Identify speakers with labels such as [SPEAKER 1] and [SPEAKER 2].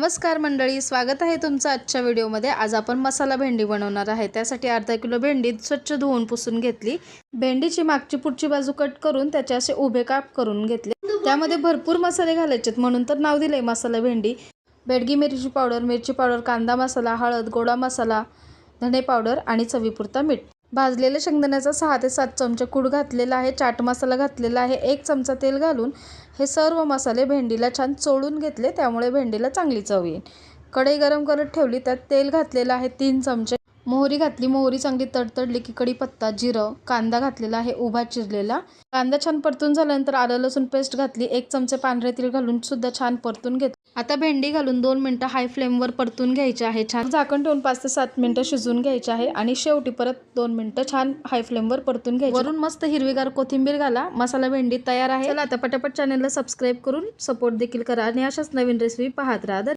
[SPEAKER 1] नमस्कार मंडळी, स्वागत आहे तुमचं आजच्या व्हिडिओमध्ये। आज आपण मसाला भेंडी बनवणार आहे। त्यासाठी अर्धा किलो भेंडी स्वच्छ धुवून पुसून घेतली। भेंडीची मागची पुढची बाजू कट करून त्याचे असे उभे काप करून घेतले। त्यामध्ये भरपूर मसाले घालायचे म्हणून तर नाव दिले मसाला भेंडी। बेडगी मिरची पावडर, मिरची पावडर, कांदा मसाला, हळद, गोडा मसाला, धणे पावडर आणि चवीपुरता मीठ। भाजलेल्या शेंगदाण्याचा 6 ते 7 चमचे कूड घातलेला आहे। चाट मसाला घातलेला आहे। 1 चमचा तेल घालून हे सर्व मसाले भेंडीला छान चोळून घेतले, त्यामुळे भेंडीला चांगली चव येईल। कढई गरम करत ठेवली, त्यात तेल घातलेलं आहे 3 चमचे। मोहरी घातली, मोहरी चांगली तडतडली की कढीपत्ता, जिरं, कांदा घातलेला आहे उभा चिरलेला। कांदा छान परतून झाल्यानंतर आलं लसूण पेस्ट घातली, 1 चमचे पांढरे तीळ घालून सुद्धा छान परतून घेतले। आता भेंडी घालून 2 मिनिटं हाय फ्लेमवर परतून घ्यायचे आहे। छान झाकण ठेवून 5 ते 7 मिनिटं शिजवून घ्यायचे आहे आणि शेवटी परत 2 मिनिटं छान हाय फ्लेमवर परतून घ्यायचे। वरून मस्त हिरवीगार कोथिंबीर घाला। मसाला भेंडी तयार आहे। चला आता पटापट चॅनलला सबस्क्राइब करून सपोर्ट देखील करा आणि अशाच नवीन रेसिपी पाहत राहा।